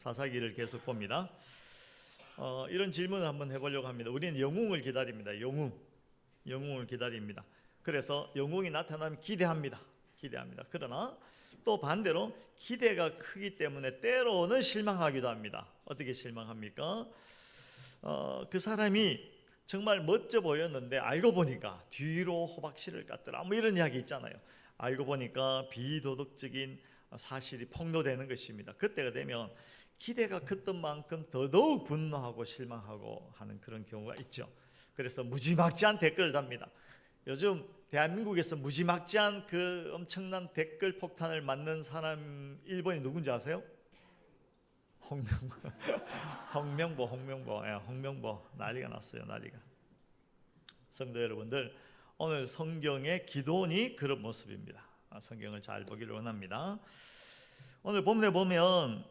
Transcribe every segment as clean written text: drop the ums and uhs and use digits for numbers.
사사기를 계속 봅니다. 이런 질문을 한번 해보려고 합니다. 우리는 영웅을 기다립니다. 영웅을 기다립니다. 그래서 영웅이 나타나면 기대합니다. 그러나 또 반대로 기대가 크기 때문에 때로는 실망하기도 합니다. 어떻게 실망합니까? 그 사람이 정말 멋져 보였는데 알고 보니까 뒤로 호박씨를 깠더라, 뭐 이런 이야기 있잖아요. 알고 보니까 비도덕적인 사실이 폭로되는 것입니다. 그때가 되면 기대가 컸던 만큼 더더욱 분노하고 실망하고 하는 그런 경우가 있죠. 그래서 무지막지한 댓글을 답니다. 요즘 대한민국에서 무지막지한 그 엄청난 댓글 폭탄을 맞는 사람 1번이 누군지 아세요? 홍명보. 난리가 났어요. 성도 여러분들, 오늘 성경의 기도원이 그런 모습입니다. 성경을 잘 보기를 원합니다. 오늘 본문에 보면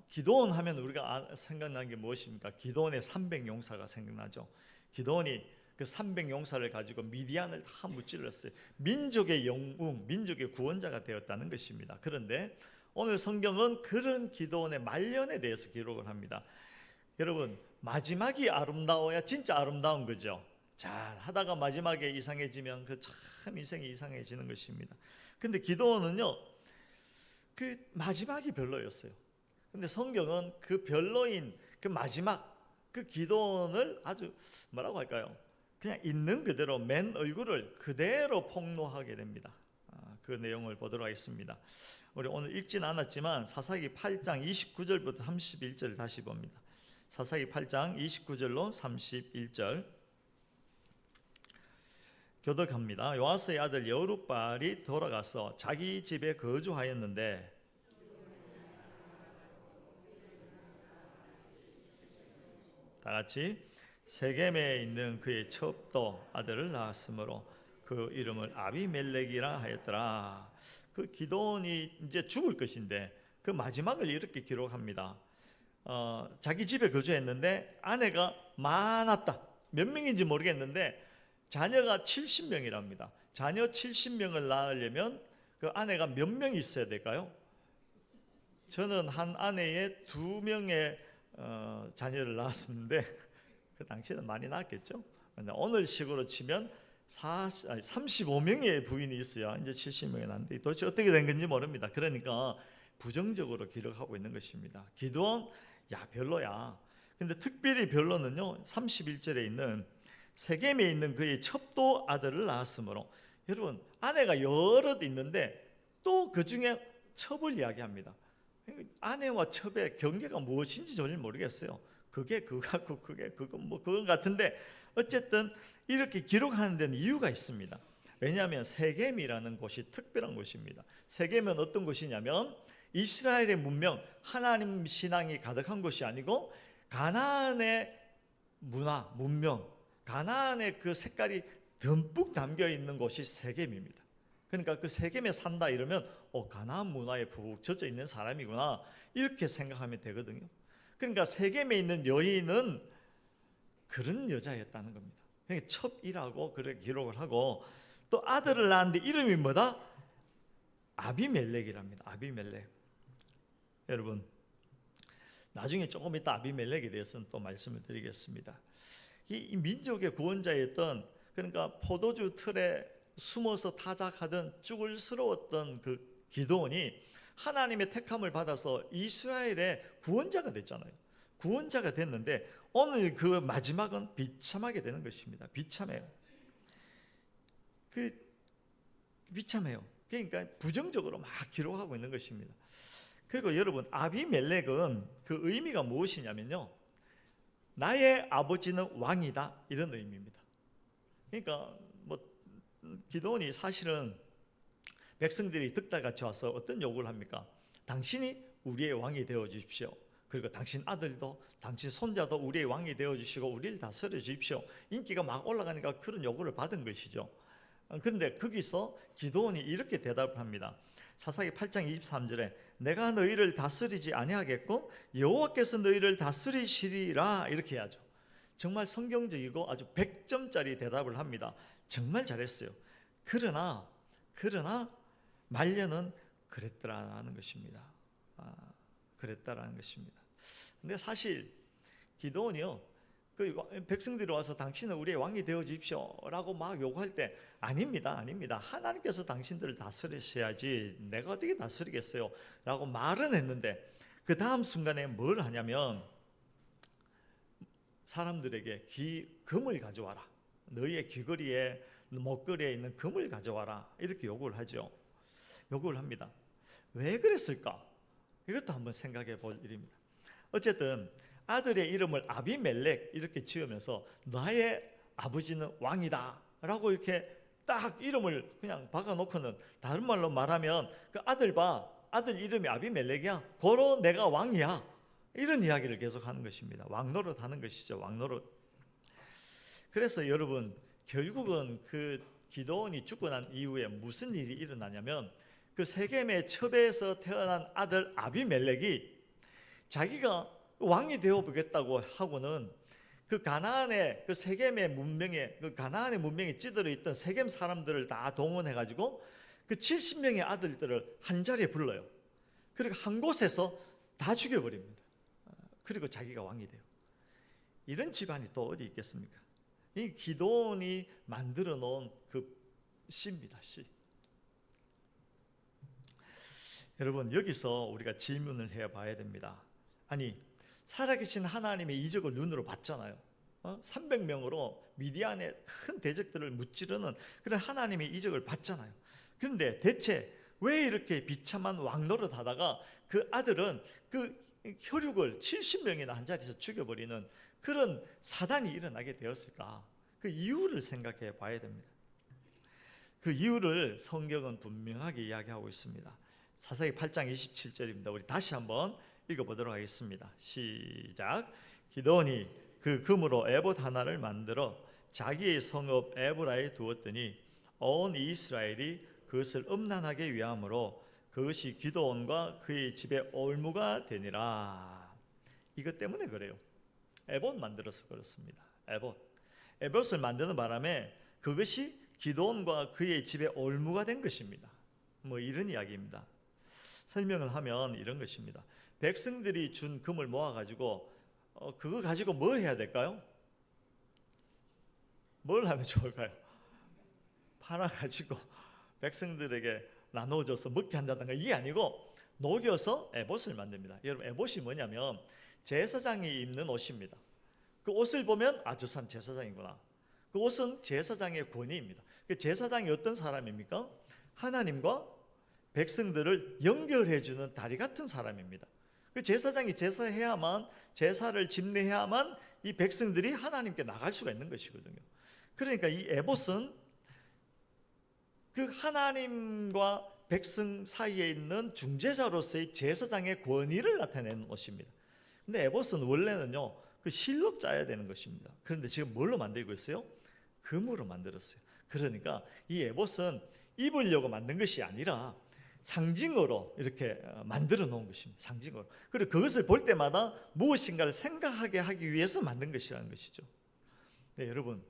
기도원 하면 우리가 생각나는 게 무엇입니까? 기도원의 300용사가 생각나죠. 기도원이 그 300용사를 가지고 미디안을 다 무찔렀어요. 민족의 영웅, 민족의 구원자가 되었다는 것입니다. 그런데 오늘 성경은 그런 기도원의 말년에 대해서 기록을 합니다. 여러분, 마지막이 아름다워야 진짜 아름다운 거죠. 잘 하다가 마지막에 이상해지면 그 참 인생이 이상해지는 것입니다. 근데 기도원은요, 그 마지막이 별로였어요. 근데 성경은 그 별로인 그 마지막 그 기도원을 아주 뭐라고 할까요? 그냥 있는 그대로 맨 얼굴을 그대로 폭로하게 됩니다. 그 내용을 보도록 하겠습니다. 우리 오늘 읽진 않았지만 사사기 8장 29절부터 31절 다시 봅니다. 사사기 8장 29절로 31절 교독합니다. 요아스의 아들 여룹발이 돌아가서 자기 집에 거주하였는데 다 같이 세겜에 있는 그의 첩도 아들을 낳았으므로 그 이름을 아비멜렉이라 하였더라. 그 기도원이 이제 죽을 것인데 그 마지막을 이렇게 기록합니다. 자기 집에 거주했는데 아내가 많았다. 몇 명인지 모르겠는데 자녀가 70명이랍니다. 자녀 70명을 낳으려면 그 아내가 몇 명 있어야 될까요? 저는 한 아내에 2명의 자녀를 낳았는데 그 당시에는 많이 낳았겠죠. 근데 오늘 식으로 치면 35명의 부인이 있어야 이제 70명이 낳는데 도대체 어떻게 된 건지 모릅니다. 그러니까 부정적으로 기록하고 있는 것입니다. 기도원, 야 별로야. 근데 특별히 별로는요, 31절에 있는 세겜에 있는 그의 첩도 아들을 낳았으므로. 여러분, 아내가 여럿 있는데 또 그 중에 첩을 이야기합니다. 아내와 첩의 경계가 무엇인지 전혀 모르겠어요. 그게 그거 같고 그게 그거 뭐 그건 같은데 어쨌든 이렇게 기록하는 데는 이유가 있습니다. 왜냐하면 세겜이라는 곳이 특별한 곳입니다. 세겜은 어떤 곳이냐면 이스라엘의 문명, 하나님 신앙이 가득한 곳이 아니고 가나안의 문화, 문명, 가나안의 그 색깔이 듬뿍 담겨 있는 곳이 세겜입니다. 그러니까 그 세겜에 산다 이러면 가나안 문화에 푹 젖어 있는 사람이구나 이렇게 생각하면 되거든요. 그러니까 세겜에 있는 여인은 그런 여자였다는 겁니다. 그러니까 첩이라고 그렇게 기록을 하고 또 아들을 낳았는데 이름이 뭐다? 아비멜렉이랍니다. 아비멜렉. 여러분, 나중에 조금 이따 아비멜렉에 대해서는 또 말씀을 드리겠습니다. 이 민족의 구원자였던, 그러니까 포도주 틀에 숨어서 타작하던 쭈글스러웠던 그 기도원이 하나님의 택함을 받아서 이스라엘의 구원자가 됐잖아요. 구원자가 됐는데 오늘 그 마지막은 비참하게 되는 것입니다. 비참해요. 비참해요. 그러니까 부정적으로 막 기록하고 있는 것입니다. 그리고 여러분, 아비멜렉은 그 의미가 무엇이냐면요, 나의 아버지는 왕이다, 이런 의미입니다. 그러니까 뭐 기도원이 사실은 백성들이 득달같이 와서 어떤 요구를 합니까? 당신이 우리의 왕이 되어 주십시오. 그리고 당신 아들도 당신 손자도 우리의 왕이 되어 주시고 우리를 다스려 주십시오. 인기가 막 올라가니까 그런 요구를 받은 것이죠. 그런데 거기서 기도원이 이렇게 대답을 합니다. 사사기 8장 23절에 내가 너희를 다스리지 아니하겠고 여호와께서 너희를 다스리시리라, 이렇게 해야죠. 정말 성경적이고 아주 100점짜리 대답을 합니다. 정말 잘했어요. 그러나 말년은 그랬더라라는 것입니다. 그랬다라는 것입니다. 근데 사실 기도원이요, 그 백성들이 와서 당신은 우리의 왕이 되어 주십시오라고 막 요구할 때 아닙니다. 하나님께서 당신들을 다스리셔야지 내가 어떻게 다스리겠어요? 라고 말은 했는데 그 다음 순간에 뭘 하냐면 사람들에게 금을 가져와라. 너희의 귀걸이에 목걸이에 있는 금을 가져와라. 이렇게 요구를 하죠. 요구를 합니다. 왜 그랬을까? 이것도 한번 생각해 볼 일입니다. 어쨌든 아들의 이름을 아비멜렉 이렇게 지으면서 나의 아버지는 왕이다 라고 이렇게 딱 이름을 그냥 박아놓고는, 다른 말로 말하면 그 아들 봐, 아들 이름이 아비멜렉이야, 고로 내가 왕이야, 이런 이야기를 계속 하는 것입니다. 왕노릇 하는 것이죠. 왕노릇. 그래서 여러분, 결국은 그 기드온이 죽고 난 이후에 무슨 일이 일어나냐면 그 세겜의 첩에서 태어난 아들 아비멜렉이 자기가 왕이 되어 보겠다고 하고는 그 가나안의 그 세겜의 문명에, 그 가나안의 문명에 찌들어 있던 세겜 사람들을 다 동원해 가지고 그 70명의 아들들을 한 자리에 불러요. 그리고 한 곳에서 다 죽여버립니다. 그리고 자기가 왕이 돼요. 이런 집안이 또 어디 있겠습니까? 이 기드온이 만들어 놓은 그 씨입니다. 씨. 여러분, 여기서 우리가 질문을 해봐야 됩니다. 아니, 살아계신 하나님의 이적을 눈으로 봤잖아요. 300명으로 미디안의 큰 대적들을 무찌르는 그런 하나님의 이적을 봤잖아요. 그런데 대체 왜 이렇게 비참한 왕노릇 하다가 그 아들은 그 혈육을 70명이나 한 자리에서 죽여버리는 그런 사단이 일어나게 되었을까? 그 이유를 생각해 봐야 됩니다. 그 이유를 성경은 분명하게 이야기하고 있습니다. 사사기 8장 27절입니다. 우리 다시 한번 읽어보도록 하겠습니다. 시작. 기드온이 그 금으로 에봇 하나를 만들어 자기의 성읍 에브라에 두었더니 온 이스라엘이 그것을 음란하게 위함으로 그것이 기드온과 그의 집의 올무가 되니라. 이것 때문에 그래요. 에봇 만들어서 그렇습니다. 에봇을 만드는 바람에 그것이 기드온과 그의 집의 올무가 된 것입니다. 뭐 이런 이야기입니다. 설명을 하면 이런 것입니다. 백성들이 준 금을 모아가지고 그거 가지고 뭘 해야 될까요? 뭘 하면 좋을까요? 팔아가지고 백성들에게 나눠줘서 먹게 한다든가 이게 아니고 녹여서 에봇을 만듭니다. 여러분, 에봇이 뭐냐면 제사장이 입는 옷입니다. 그 옷을 보면 아, 저 사람 제사장이구나. 그 옷은 제사장의 권위입니다. 그 제사장이 어떤 사람입니까? 하나님과 백성들을 연결해주는 다리 같은 사람입니다. 그 제사장이 제사해야만, 제사를 집례해야만 이 백성들이 하나님께 나갈 수가 있는 것이거든요. 그러니까 이 에봇은 그 하나님과 백성 사이에 있는 중재자로서의 제사장의 권위를 나타내는 옷입니다. 근데 에봇은 원래는요, 그 실로 짜야 되는 것입니다. 그런데 지금 뭘로 만들고 있어요? 금으로 만들었어요. 그러니까 이 에봇은 입으려고 만든 것이 아니라 상징으로 이렇게 만들어 놓은 것입니다. 상징으로. 그리고 그것을 볼 때마다 무엇인가를 생각하게 하기 위해서 만든 것이라는 것이죠. 네, 여러분,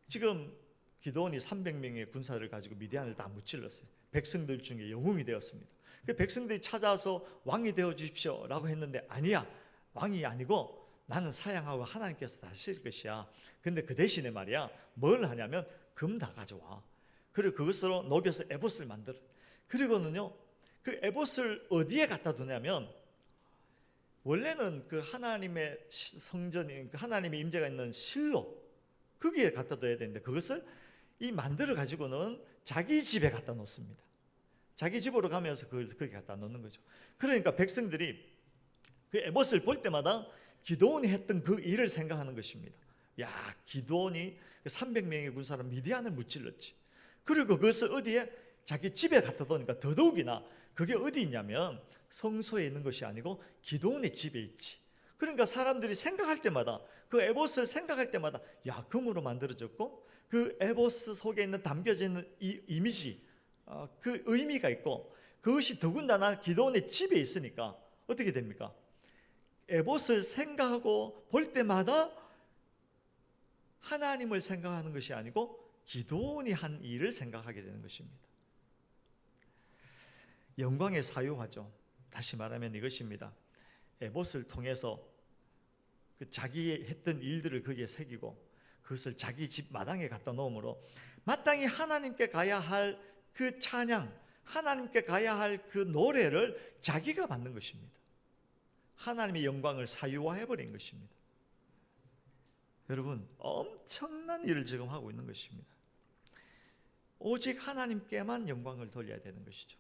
지금 기드온이 300명의 군사를 가지고 미디안을 다 무찔렀어요. 백성들 중에 영웅이 되었습니다. 그 백성들이 찾아와서 왕이 되어 주십시오 라고 했는데 아니야, 왕이 아니고 나는 사양하고 하나님께서 다스릴 것이야. 근데 그 대신에 말이야, 뭘 하냐면 금 다 가져와. 그리고 그것으로 녹여서 에봇을 만들어. 그리고는요, 그 에봇을 어디에 갖다 두냐면 원래는 그 하나님의 성전인, 그 하나님의 임재가 있는 실로, 거기에 갖다 둬야 되는데 그것을 이 만들어 가지고는 자기 집에 갖다 놓습니다. 자기 집으로 가면서 그걸 거기 갖다 놓는 거죠. 그러니까 백성들이 그 에봇을 볼 때마다 기드온이 했던 그 일을 생각하는 것입니다. 야, 기드온이 300명의 군사로 미디안을 무찔렀지. 그리고 그것을 어디에? 자기 집에 갖다 놓으니까 더더욱이나 그게 어디 있냐면 성소에 있는 것이 아니고 기드온의 집에 있지. 그러니까 사람들이 생각할 때마다, 그 에봇을 생각할 때마다 야, 금으로 만들어졌고 그 에봇 속에 있는 담겨져 있는 이 이미지, 그 의미가 있고 그것이 더군다나 기드온의 집에 있으니까 어떻게 됩니까? 에봇을 생각하고 볼 때마다 하나님을 생각하는 것이 아니고 기드온이 한 일을 생각하게 되는 것입니다. 영광의 사유화죠. 다시 말하면 이것입니다. 에봇을 통해서 그 자기 했던 일들을 거기에 새기고 그것을 자기 집 마당에 갖다 놓음으로 마땅히 하나님께 가야 할 그 찬양, 하나님께 가야 할 그 노래를 자기가 받는 것입니다. 하나님의 영광을 사유화해버린 것입니다. 여러분, 엄청난 일을 지금 하고 있는 것입니다. 오직 하나님께만 영광을 돌려야 되는 것이죠.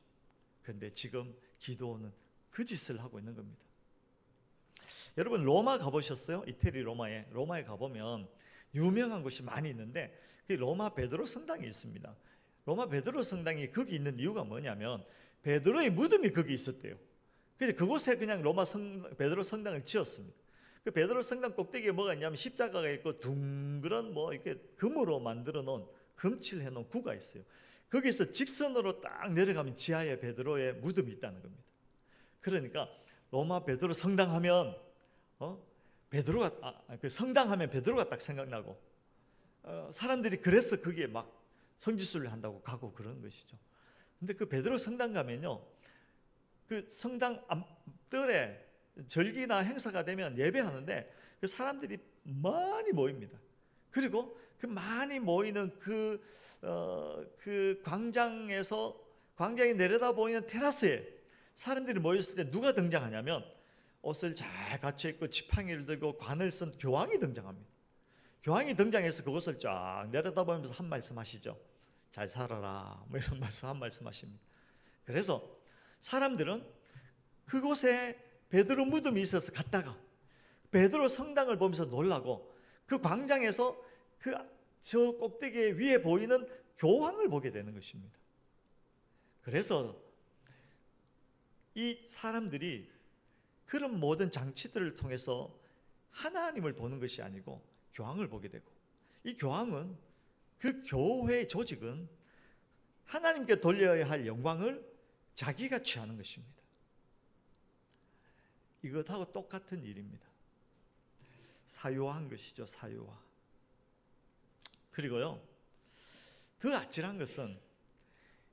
그런데 지금 기도는 그 짓을 하고 있는 겁니다. 여러분, 로마 가보셨어요? 이태리 로마에 가보면 유명한 곳이 많이 있는데 그 로마 베드로 성당이 있습니다. 로마 베드로 성당이 거기 있는 이유가 뭐냐면 베드로의 무덤이 거기 있었대요. 그래서 그곳에 그냥 베드로 성당을 지었습니다. 그 베드로 성당 꼭대기에 뭐가 있냐면 십자가가 있고 둥그런 뭐 이렇게 금으로 만들어 놓은 금칠해 놓은 구가 있어요. 거기서 직선으로 딱 내려가면 지하에 베드로의 무덤이 있다는 겁니다. 그러니까 로마 베드로 성당하면 그 성당하면 베드로가 딱 생각나고 사람들이 그래서 거기에 막 성지순례 한다고 가고 그런 것이죠. 근데 그 베드로 성당 가면요, 그 성당 앞뜰에 절기나 행사가 되면 예배하는데 그 사람들이 많이 모입니다. 그리고 그 많이 모이는 그 광장이 내려다 보이는 테라스에 사람들이 모였을 때 누가 등장하냐면 옷을 잘 갖춰 입고 지팡이를 들고 관을 쓴 교황이 등장합니다. 교황이 등장해서 그것을 쫙 내려다보면서 한 말씀 하시죠. 잘 살아라, 뭐 이런 한 말씀 하십니다. 그래서 사람들은 그곳에 베드로 무덤이 있어서 갔다가 베드로 성당을 보면서 놀라고 그 광장에서 저 꼭대기 위에 보이는 교황을 보게 되는 것입니다. 그래서 이 사람들이 그런 모든 장치들을 통해서 하나님을 보는 것이 아니고 교황을 보게 되고, 이 교황은 그 교회의 조직은 하나님께 돌려야 할 영광을 자기가 취하는 것입니다. 이것하고 똑같은 일입니다. 사유화한 것이죠. 사유화. 그리고요, 더 아찔한 것은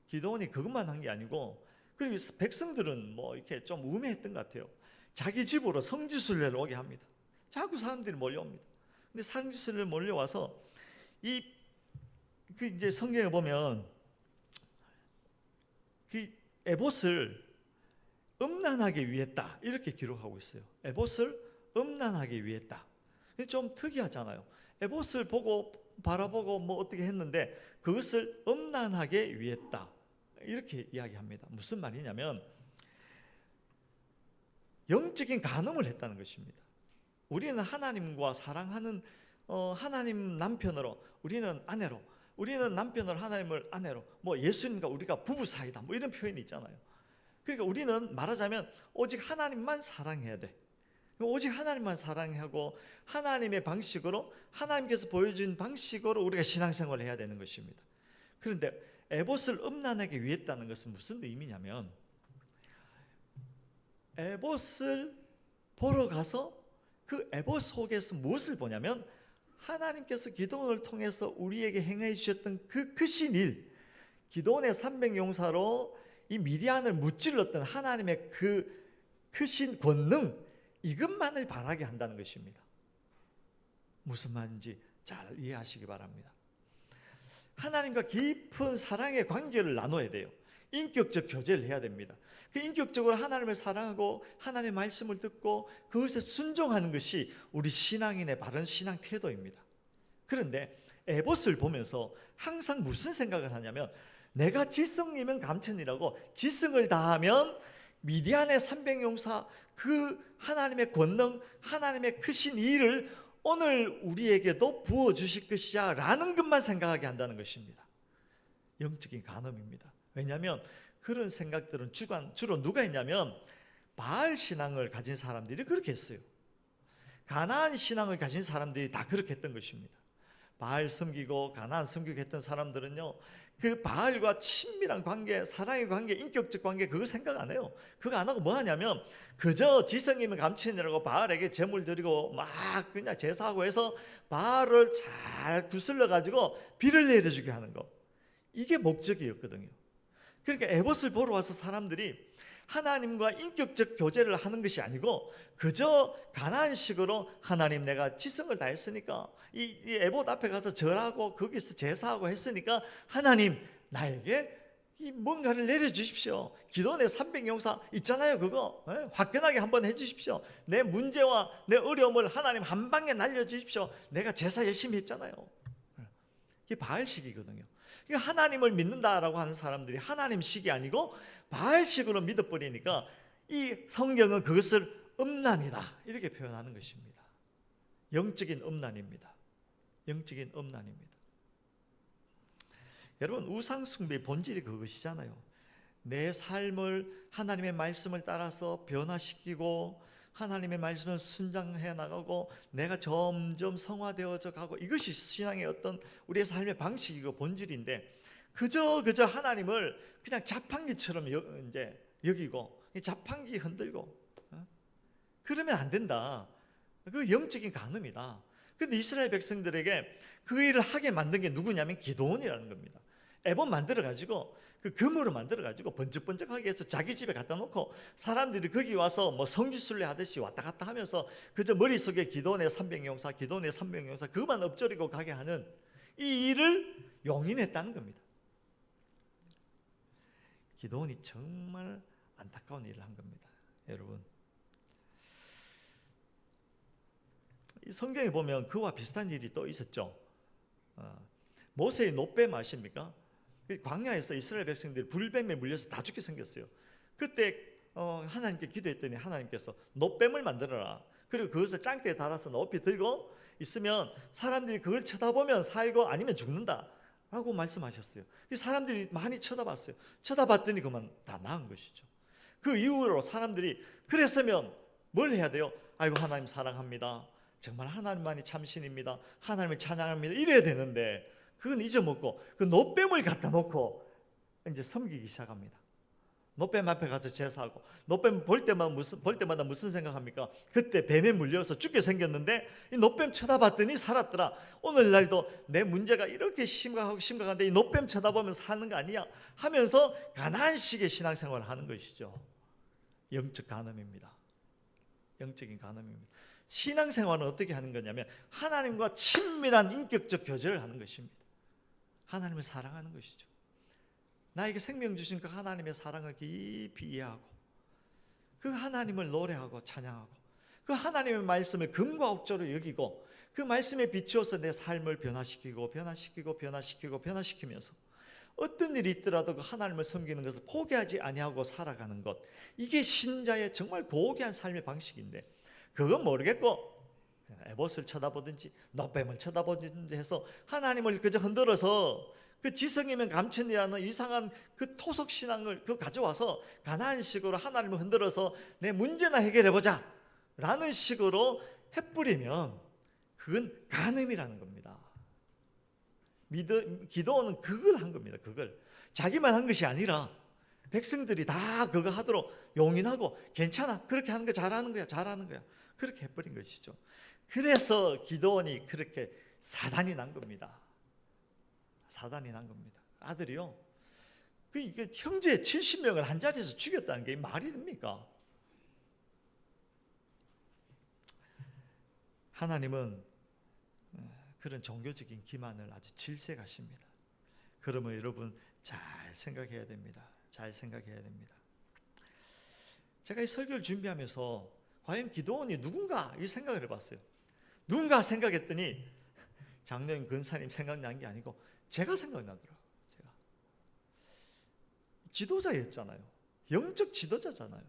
기도원이 그것만 한 게 아니고, 그리고 백성들은 뭐 이렇게 좀 우매했던 것 같아요. 자기 집으로 성지순례를 오게 합니다. 자꾸 사람들이 몰려옵니다. 근데 성지순례를 몰려와서 이제 성경에 보면 그 에봇을 음란하게 위했다 이렇게 기록하고 있어요. 에봇을 음란하게 위했다. 좀 특이하잖아요. 에봇을 바라보고 뭐 어떻게 했는데 그것을 음란하게 위했다 이렇게 이야기합니다. 무슨 말이냐면 영적인 간음을 했다는 것입니다. 우리는 하나님과 사랑하는 하나님 남편으로, 우리는 아내로, 우리는 남편으로 하나님을 아내로, 뭐 예수님과 우리가 부부 사이다 뭐 이런 표현이 있잖아요. 그러니까 우리는 말하자면 오직 하나님만 사랑해야 돼. 오직 하나님만 사랑하고 하나님의 방식으로, 하나님께서 보여준 방식으로 우리가 신앙생활을 해야 되는 것입니다. 그런데 에봇을 음란하게 위했다는 것은 무슨 의미냐면 에봇을 보러 가서 그 에봇 속에서 무엇을 보냐면 하나님께서 기도원을 통해서 우리에게 행해 주셨던 그 크신 일, 기도원의 300용사로 이 미디안을 무찔렀던 하나님의 그 크신 권능, 이것만을 바라게 한다는 것입니다. 무슨 말인지 잘 이해하시기 바랍니다. 하나님과 깊은 사랑의 관계를 나눠야 돼요. 인격적 교제를 해야 됩니다. 그 인격적으로 하나님을 사랑하고 하나님의 말씀을 듣고 그것에 순종하는 것이 우리 신앙인의 바른 신앙 태도입니다. 그런데 에봇을 보면서 항상 무슨 생각을 하냐면 내가 지성이면 감천이라고 지성을 다하면 미디안의 300용사 그 하나님의 권능, 하나님의 크신 일을 오늘 우리에게도 부어주실 것이야 라는 것만 생각하게 한다는 것입니다. 영적인 간음입니다. 왜냐하면 그런 생각들은 주로 누가 했냐면 바알 신앙을 가진 사람들이 그렇게 했어요. 가나안 신앙을 가진 사람들이 다 그렇게 했던 것입니다. 바알 섬기고 가나안 섬기고 했던 사람들은요, 그 바알과 친밀한 관계, 사랑의 관계, 인격적 관계 그거 생각 안 해요. 그거 안 하고 뭐 하냐면 그저 지성이면 감친이라고 바알에게 제물 드리고 막 그냥 제사하고 해서 바알을 잘 구슬러 가지고 비를 내려주게 하는 거, 이게 목적이었거든요. 그러니까 에봇을 보러 와서 사람들이 하나님과 인격적 교제를 하는 것이 아니고 그저 가나안식으로 하나님 내가 지성을 다했으니까 이 에봇 앞에 가서 절하고 거기서 제사하고 했으니까 하나님 나에게 이 뭔가를 내려주십시오. 기도원의 300용사 있잖아요. 그거 화끈하게 한번 해주십시오. 내 문제와 내 어려움을 하나님 한 방에 날려주십시오. 내가 제사 열심히 했잖아요. 이게 바알식이거든요. 하나님을 믿는다라고 하는 사람들이 하나님식이 아니고 바알식으로 믿어버리니까 이 성경은 그것을 음란이다 이렇게 표현하는 것입니다. 영적인 음란입니다. 영적인 음란입니다. 여러분, 우상숭배의 본질이 그것이잖아요. 내 삶을 하나님의 말씀을 따라서 변화시키고 하나님의 말씀을 순장해 나가고 내가 점점 성화되어져 가고, 이것이 신앙의 어떤 우리의 삶의 방식이고 본질인데, 그저 하나님을 그냥 자판기처럼 이제 여기고 자판기 흔들고 그러면 안 된다. 그 영적인 간음이다. 근데 이스라엘 백성들에게 그 일을 하게 만든 게 누구냐면 기드온이라는 겁니다. 에봇 만들어가지고 그 금으로 만들어가지고 번쩍번쩍하게 해서 자기 집에 갖다 놓고 사람들이 거기 와서 뭐 성지순례 하듯이 왔다 갔다 하면서 그저 머릿속에 기드온의 300용사 기드온의 300용사 그만 엎조리고 가게 하는 이 일을 용인했다는 겁니다. 기드온이 정말 안타까운 일을 한 겁니다. 여러분, 이 성경에 보면 그와 비슷한 일이 또 있었죠. 모세의 노뱀 아십니까? 광야에서 이스라엘 백성들이 불뱀에 물려서 다 죽게 생겼어요. 그때 하나님께 기도했더니 하나님께서 노뱀을 만들어라. 그리고 그것을 짱대에 달아서 높이 들고 있으면 사람들이 그걸 쳐다보면 살고 아니면 죽는다 라고 말씀하셨어요. 사람들이 많이 쳐다봤어요. 쳐다봤더니 그만 다 나은 것이죠. 그 이후로 사람들이 그랬으면 뭘 해야 돼요? 아이고 하나님 사랑합니다. 정말 하나님만이 참신입니다. 하나님을 찬양합니다. 이래야 되는데 그건 잊어먹고 그 노뱀을 갖다 놓고 이제 섬기기 시작합니다. 노뱀 앞에 가서 제사하고, 노뱀 볼 때마다 무슨 생각합니까? 그때 뱀에 물려서 죽게 생겼는데 이 노뱀 쳐다봤더니 살았더라. 오늘날도 내 문제가 이렇게 심각한데 이 노뱀 쳐다보면 사는 거 아니야 하면서 가난식의 신앙생활을 하는 것이죠. 영적 간음입니다. 영적인 간음입니다. 신앙생활은 어떻게 하는 거냐면 하나님과 친밀한 인격적 교제를 하는 것입니다. 하나님을 사랑하는 것이죠. 나에게 생명 주신 그 하나님의 사랑을 깊이 이해하고 그 하나님을 노래하고 찬양하고 그 하나님의 말씀을 금과 옥조로 여기고 그 말씀에 비추어서 내 삶을 변화시키면서 어떤 일이 있더라도 그 하나님을 섬기는 것을 포기하지 아니하고 살아가는 것, 이게 신자의 정말 고귀한 삶의 방식인데, 그건 모르겠고 에봇을 쳐다보든지 노뱀을 쳐다보든지 해서 하나님을 그저 흔들어서 그 지성이면 감천이라는 이상한 그 토속 신앙을 그 가져와서 가나안식으로 하나님을 흔들어서 내 문제나 해결해보자 라는 식으로 해뿌리면 그건 간음이라는 겁니다. 기도는 그걸 한 겁니다. 그걸 자기만 한 것이 아니라 백성들이 다 그거 하도록 용인하고 괜찮아, 그렇게 하는 거 잘하는 거야 그렇게 해버린 것이죠. 그래서 기드온이 그렇게 사단이 난 겁니다. 사단이 난 겁니다. 아들이요, 그 형제 70명을 한 자리에서 죽였다는 게 말이 됩니까? 하나님은 그런 종교적인 기만을 아주 질색하십니다. 그러면 여러분 잘 생각해야 됩니다. 잘 생각해야 됩니다. 제가 이 설교를 준비하면서 과연 기드온이 누군가 이 생각을 해봤어요. 누군가 생각했더니 장로님 근사님 생각난 게 아니고 제가 생각나더라고요. 제가 지도자였잖아요. 영적 지도자잖아요.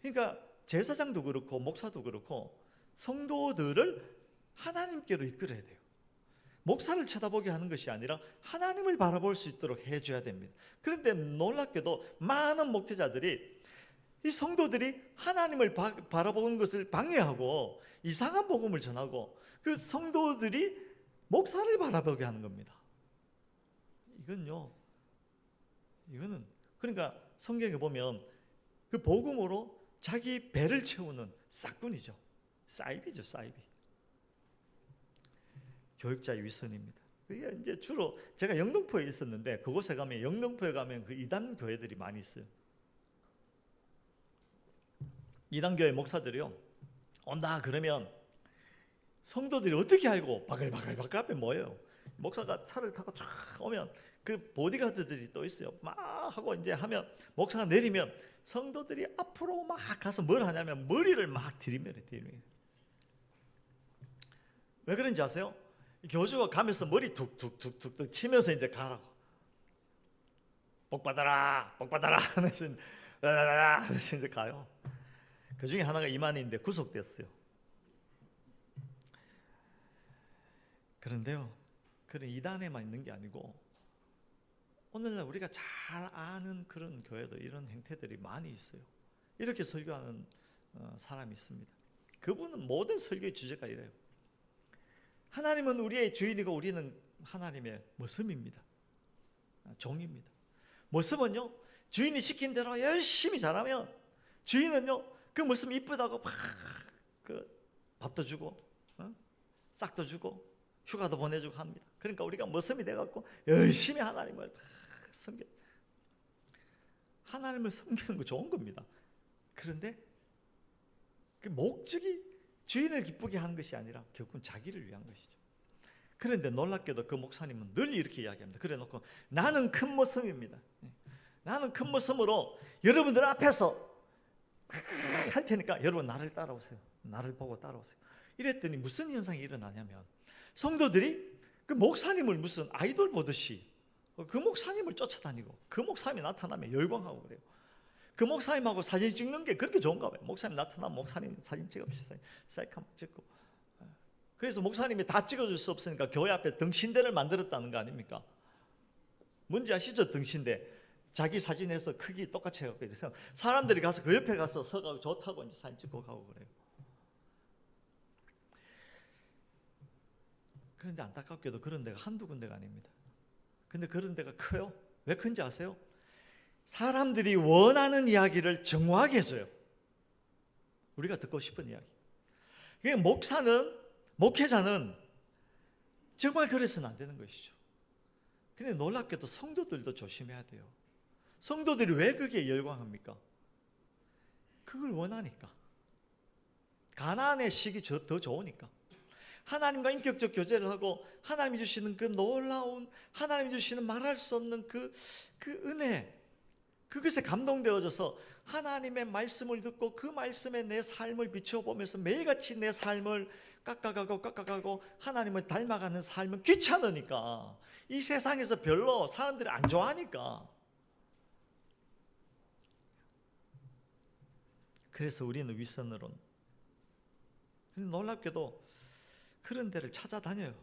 그러니까 제사장도 그렇고 목사도 그렇고 성도들을 하나님께로 이끌어야 돼요. 목사를 쳐다보게 하는 것이 아니라 하나님을 바라볼 수 있도록 해줘야 됩니다. 그런데 놀랍게도 많은 목회자들이 이 성도들이 하나님을 바라보는 것을 방해하고 이상한 복음을 전하고 그 성도들이 목사를 바라보게 하는 겁니다. 이거는 그러니까 성경에 보면 그 복음으로 자기 배를 채우는 싹군이죠. 사이비죠, 사이비. 교육자의 위선입니다. 그게 이제 주로 제가 영등포에 있었는데 그곳에 가면 그 이단 교회들이 많이 있어요. 이단교회 목사들이요, 온다 그러면 성도들이 어떻게 알고 바글바글 앞에 모여요. 목사가 차를 타고 쫙 오면 그 보디가드들이 또 있어요. 막 하고 이제 하면 목사가 내리면 성도들이 앞으로 막 가서 뭘 하냐면 머리를 막 들이밀어요. 왜 그런지 아세요? 교주가 가면서 머리 툭툭툭툭 치면서 이제 가라고. 복 받아라, 복 받아라 하면서 이제 가요. 그 중에 하나가 이만희인데 구속됐어요. 그런데요, 그런 이단에만 있는 게 아니고 오늘날 우리가 잘 아는 그런 교회도 이런 행태들이 많이 있어요. 이렇게 설교하는 사람이 있습니다. 그분은 모든 설교의 주제가 이래요. 하나님은 우리의 주인이고 우리는 하나님의 머슴입니다. 종입니다. 머슴은요, 주인이 시킨 대로 열심히 잘하면 주인은요, 그 머슴 이쁘다고 막 그 밥도 주고 싹도 주고 휴가도 보내주고 합니다. 그러니까 우리가 머슴이 돼갖고 열심히 하나님을 섬겨. 하나님을 섬기는 거 좋은 겁니다. 그런데 그 목적이 주인을 기쁘게 하는 것이 아니라 결국은 자기를 위한 것이죠. 그런데 놀랍게도 그 목사님은 늘 이렇게 이야기합니다. 그래 놓고 나는 큰 머슴입니다. 나는 큰 머슴으로 여러분들 앞에서 할 테니까 여러분 나를 따라오세요. 나를 보고 따라오세요. 이랬더니 무슨 현상이 일어나냐면 성도들이 그 목사님을 무슨 아이돌 보듯이 그 목사님을 쫓아다니고 그 목사님이 나타나면 열광하고 그래요. 그 목사님하고 사진 찍는 게 그렇게 좋은가 봐요. 목사님 나타나면 목사님 사진 찍읍시다. 셀카 찍고. 그래서 목사님이 다 찍어줄 수 없으니까 교회 앞에 등신대를 만들었다는 거 아닙니까? 뭔지 아시죠? 등신대. 자기 사진에서 크기 똑같이 해갖고 이래서 사람들이 가서 그 옆에 가서 서가고 좋다고 이제 사진 찍고 가고 그래요. 그런데 안타깝게도 그런 데가 한두 군데가 아닙니다. 근데 그런 데가 커요. 왜 큰지 아세요? 사람들이 원하는 이야기를 정확하게 해줘요. 우리가 듣고 싶은 이야기. 그게 목회자는 정말 그래서는 안 되는 것이죠. 근데 놀랍게도 성도들도 조심해야 돼요. 성도들이 왜 그게 열광합니까? 그걸 원하니까. 가나안의 식이 더 좋으니까. 하나님과 인격적 교제를 하고 하나님이 주시는 그 놀라운, 하나님이 주시는 말할 수 없는 그 은혜, 그것에 감동되어져서 하나님의 말씀을 듣고 그 말씀에 내 삶을 비춰보면서 매일같이 내 삶을 깎아가고 하나님을 닮아가는 삶은 귀찮으니까, 이 세상에서 별로 사람들이 안 좋아하니까. 그래서 우리는 윗선으로. 근데 놀랍게도 그런 데를 찾아다녀요.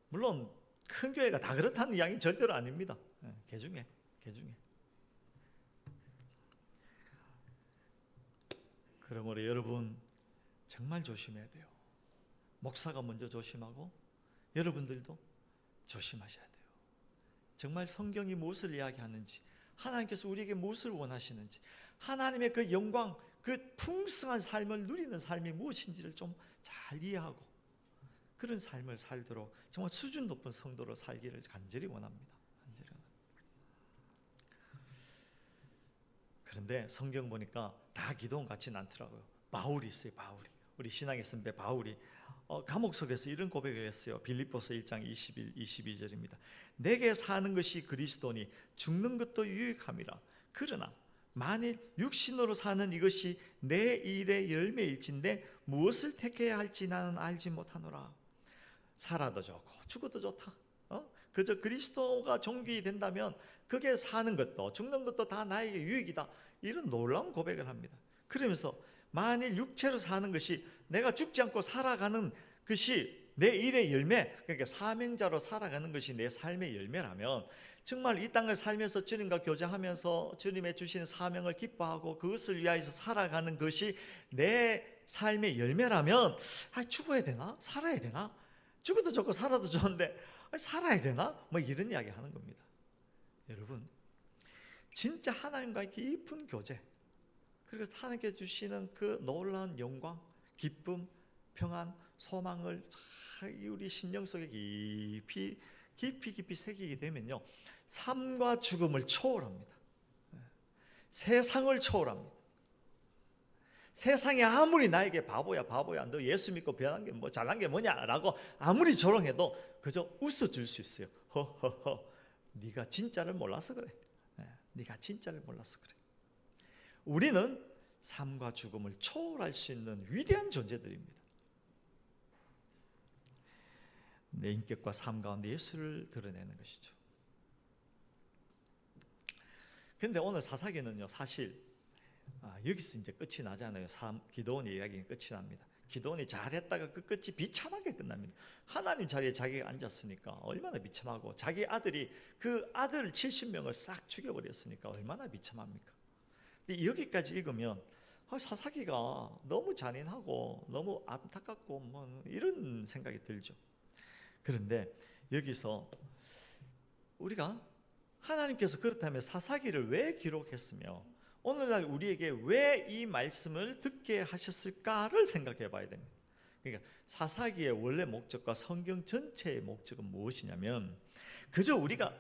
물론 큰 교회가 다 그렇다는 이야기 절대로 아닙니다. 개 중에. 그러므로 여러분 정말 조심해야 돼요. 목사가 먼저 조심하고 여러분들도 조심하셔야 돼요. 정말 성경이 무엇을 이야기하는지, 하나님께서 우리에게 무엇을 원하시는지, 하나님의 그 영광, 그 풍성한 삶을 누리는 삶이 무엇인지를 좀 잘 이해하고 그런 삶을 살도록 정말 수준 높은 성도로 살기를 간절히 원합니다. 그런데 성경 보니까 다 기도원 같지는 않더라고요. 바울이 있어요. 우리 신앙의 선배 바울이 감옥 속에서 이런 고백을 했어요. 빌립보서 1장 22절입니다. 내게 사는 것이 그리스도니 죽는 것도 유익함이라. 그러나 만일 육신으로 사는 이것이 내 일의 열매일진데 무엇을 택해야 할지 나는 알지 못하노라. 살아도 좋고 죽어도 좋다. 그저 그리스도가 존귀 된다면 그게 사는 것도 죽는 것도 다 나에게 유익이다. 이런 놀라운 고백을 합니다. 그러면서 만일 육체로 사는 것이, 내가 죽지 않고 살아가는 것이 내 일의 열매, 그러니까 사명자로 살아가는 것이 내 삶의 열매라면, 정말 이 땅을 살면서 주님과 교제하면서 주님의 주신 사명을 기뻐하고 그것을 위하여서 살아가는 것이 내 삶의 열매라면, 죽어야 되나? 살아야 되나? 죽어도 좋고 살아도 좋은데 살아야 되나? 뭐 이런 이야기 하는 겁니다. 여러분, 진짜 하나님과의 깊은 교제, 그리고 하나님께 주시는 그 놀라운 영광, 기쁨, 평안, 소망을 우리 심령 속에 깊이 새기게 되면요, 삶과 죽음을 초월합니다. 세상을 초월합니다. 세상이 아무리 나에게 바보야 너 예수 믿고 변한 게 뭐 잘난 게 뭐냐라고 아무리 조롱해도 그저 웃어줄 수 있어요. 허허허, 네가 진짜를 몰라서 그래. 네가 진짜를 몰라서 그래. 우리는 삶과 죽음을 초월할 수 있는 위대한 존재들입니다. 내 인격과 삶 가운데 예수를 드러내는 것이죠. 근데 오늘 사사기는요, 사실 여기서 이제 끝이 나잖아요. 기도원의 이야기는 끝이 납니다. 기도원이 잘했다가 그 끝이 비참하게 끝납니다. 하나님 자리에 자기가 앉았으니까 얼마나 비참하고, 자기 아들이 그 아들 70명을 싹 죽여버렸으니까 얼마나 비참합니까? 근데 여기까지 읽으면 사사기가 너무 잔인하고 너무 안타깝고 뭐 이런 생각이 들죠. 그런데 여기서 우리가 하나님께서 그렇다면 사사기를 왜 기록했으며 오늘날 우리에게 왜 이 말씀을 듣게 하셨을까를 생각해 봐야 됩니다. 그러니까 사사기의 원래 목적과 성경 전체의 목적은 무엇이냐면, 그저 우리가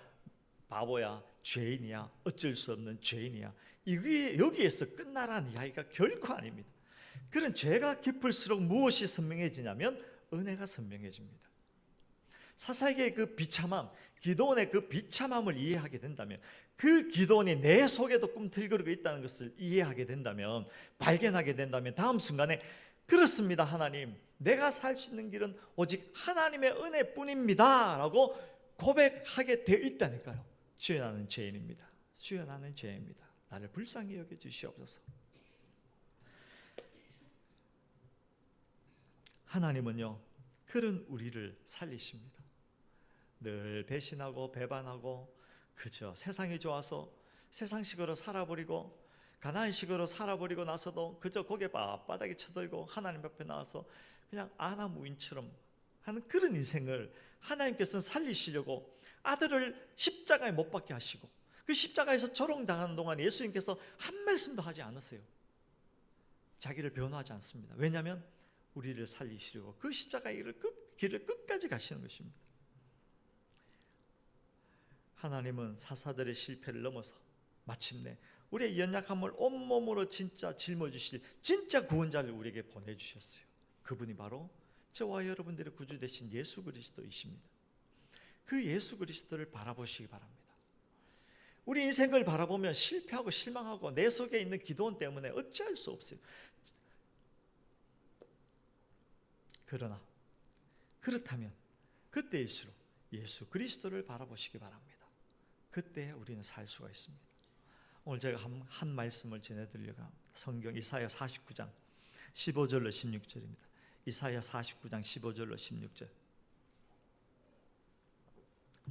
바보야, 죄인이야, 어쩔 수 없는 죄인이야, 이게 여기에서 끝나라는 이야기가 결코 아닙니다. 그런 죄가 깊을수록 무엇이 선명해지냐면 은혜가 선명해집니다. 사사기의 그 비참함, 기도원의 그 비참함을 이해하게 된다면, 그 기도원이 내 속에도 꿈틀거리고 있다는 것을 이해하게 된다면, 발견하게 된다면 다음 순간에 그렇습니다 하나님, 내가 살 수 있는 길은 오직 하나님의 은혜뿐입니다 라고 고백하게 되어 있다니까요. 주여 나는 죄인입니다. 주여 나는 죄인입니다. 나를 불쌍히 여겨주시옵소서. 하나님은요, 그런 우리를 살리십니다. 늘 배신하고 배반하고 그저 세상이 좋아서 세상식으로 살아버리고 가나안식으로 살아버리고 나서도 그저 고개 바닥에 쳐들고 하나님 앞에 나와서 그냥 아나무인처럼 하는 그런 인생을 하나님께서는 살리시려고 아들을 십자가에 못 박게 하시고, 그 십자가에서 조롱당하는 동안 예수님께서 한 말씀도 하지 않으세요. 자기를 변호하지 않습니다. 왜냐하면 우리를 살리시려고 그 십자가의 길을 끝까지 가시는 것입니다. 하나님은 사사들의 실패를 넘어서 마침내 우리의 연약함을 온몸으로 진짜 짊어지실 진짜 구원자를 우리에게 보내주셨어요. 그분이 바로 저와 여러분들의 구주 되신 예수 그리스도이십니다. 그 예수 그리스도를 바라보시기 바랍니다. 우리 인생을 바라보면 실패하고 실망하고 내 속에 있는 기도원 때문에 어찌할 수 없어요. 그러나 그렇다면 그때일수록 예수 그리스도를 바라보시기 바랍니다. 그때 우리는 살 수가 있습니다. 오늘 제가 한 말씀을 전해드리려고 합니다. 성경 이사야 49장 15절로 16절입니다. 이사야 49장 15절로 16절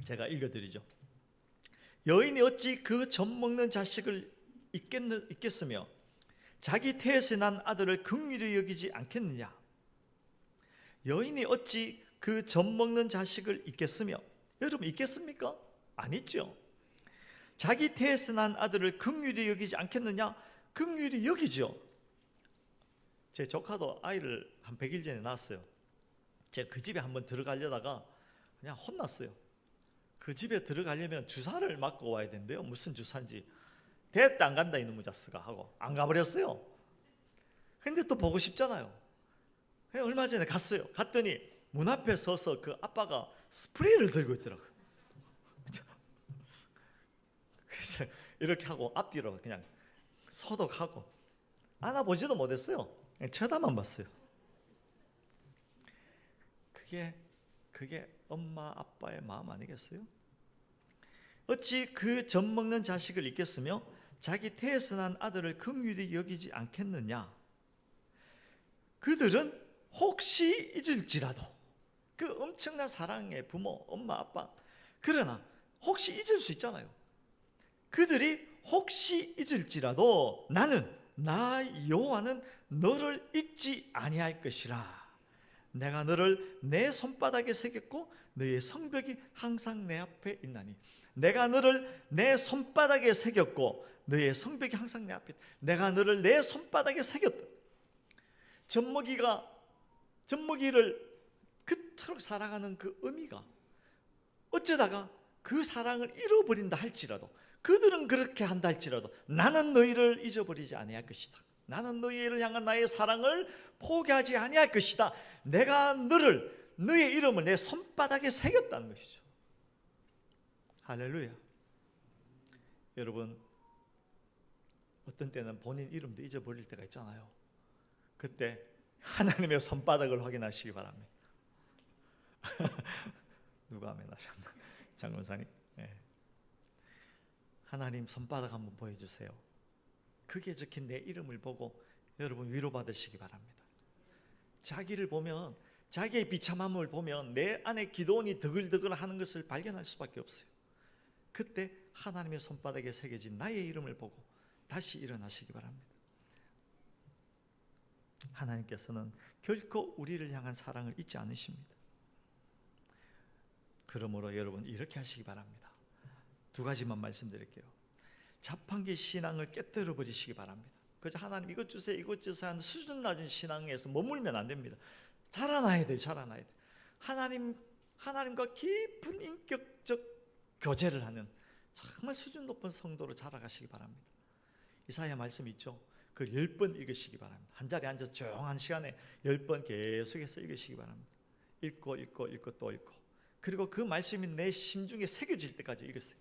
제가 읽어드리죠. 여인이 어찌 그 젖먹는 자식을 잊겠으며 자기 태에서 난 아들을 긍휼히 여기지 않겠느냐. 여인이 어찌 그 젖먹는 자식을 잊겠으며, 여러분 잊겠습니까? 안 잊죠. 자기 태에서 난 아들을 긍휼히 여기지 않겠느냐? 긍휼히 여기죠. 제 조카도 아이를 한 100일 전에 낳았어요. 제가 그 집에 한번 들어가려다가 그냥 혼났어요. 그 집에 들어가려면 주사를 맞고 와야 된대요. 무슨 주사인지. 됐다 안 간다 이놈의 자스가 하고 안 가버렸어요. 근데 또 보고 싶잖아요. 얼마 전에 갔어요. 갔더니 문 앞에 서서 그 아빠가 스프레이를 들고 있더라고요. 그래서 이렇게 하고 앞뒤로 그냥 소독하고 안아보지도 못했어요. 그냥 쳐다만 봤어요. 그게 엄마 아빠의 마음 아니겠어요? 어찌 그 젖먹는 자식을 잊겠으며 자기 태에서 난 아들을 긍휼히 여기지 않겠느냐. 그들은 혹시 잊을지라도, 그 엄청난 사랑의 부모 엄마 아빠, 그러나 혹시 잊을 수 있잖아요. 그들이 혹시 잊을지라도 나 여호와는 너를 잊지 아니할 것이라. 내가 너를 내 손바닥에 새겼고 너의 성벽이 항상 내 앞에 있나니. 내가 너를 내 손바닥에 새겼고 너의 성벽이 항상 내 앞에 있다. 내가 너를 내 손바닥에 새겼다. 젖먹이를 그토록 사랑하는 그 의미가 어쩌다가 그 사랑을 잃어버린다 할지라도 그들은 그렇게 한다 할지라도 나는 너희를 잊어버리지 아니할 것이다. 나는 너희를 향한 나의 사랑을 포기하지 아니할 것이다. 내가 너의 이름을 내 손바닥에 새겼다는 것이죠. 할렐루야. 여러분, 어떤 때는 본인 이름도 잊어버릴 때가 있잖아요. 그때 하나님의 손바닥을 확인하시기 바랍니다. 누가 아멘 하셨나? 장군사님. 네. 하나님 손바닥 한번 보여주세요. 그게 적힌 내 이름을 보고 여러분 위로받으시기 바랍니다. 자기를 보면, 자기의 비참함을 보면 내 안에 기도원이 드글드글 하는 것을 발견할 수밖에 없어요. 그때 하나님의 손바닥에 새겨진 나의 이름을 보고 다시 일어나시기 바랍니다. 하나님께서는 결코 우리를 향한 사랑을 잊지 않으십니다. 그러므로 여러분 이렇게 하시기 바랍니다. 두 가지만 말씀드릴게요. 자판기 신앙을 깨뜨려 버리시기 바랍니다. 그저 하나님 이것 주세요, 이것 주세요 하는 수준 낮은 신앙에서 머물면 안 됩니다. 자라나야 돼요. 자라나야 돼요. 하나님과 깊은 인격적 교제를 하는 정말 수준 높은 성도로 자라가시기 바랍니다. 이사야 말씀 있죠. 그 10번 읽으시기 바랍니다. 한 자리에 앉아서 조용한 시간에 10번 계속해서 읽으시기 바랍니다. 읽고 또 읽고, 그리고 그 말씀이 내 심중에 새겨질 때까지 읽으세요.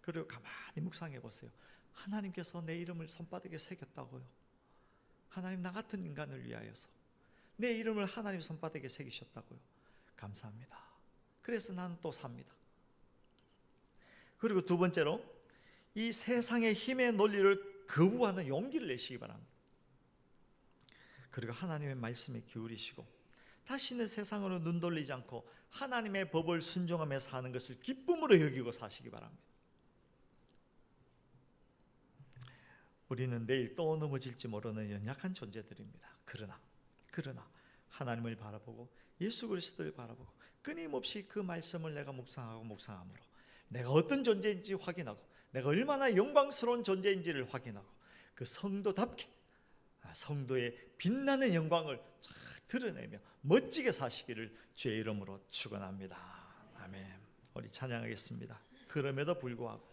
그리고 가만히 묵상해 보세요. 하나님께서 내 이름을 손바닥에 새겼다고요. 하나님, 나 같은 인간을 위하여서 내 이름을 하나님 손바닥에 새기셨다고요. 감사합니다. 그래서 나는 또 삽니다. 그리고 두 번째로, 이 세상의 힘의 논리를 거부하는 용기를 내시기 바랍니다. 그리고 하나님의 말씀에 기울이시고 다시는 세상으로 눈 돌리지 않고 하나님의 법을 순종하며 사는 것을 기쁨으로 여기고 사시기 바랍니다. 우리는 내일 또 넘어질지 모르는 연약한 존재들입니다. 그러나 하나님을 바라보고 예수 그리스도를 바라보고 끊임없이 그 말씀을 내가 묵상함으로 내가 어떤 존재인지 확인하고 내가 얼마나 영광스러운 존재인지를 확인하고 그 성도답게 성도의 빛나는 영광을 잘 드러내며 멋지게 사시기를 주의 이름으로 축원합니다. 아멘. 우리 찬양하겠습니다. 그럼에도 불구하고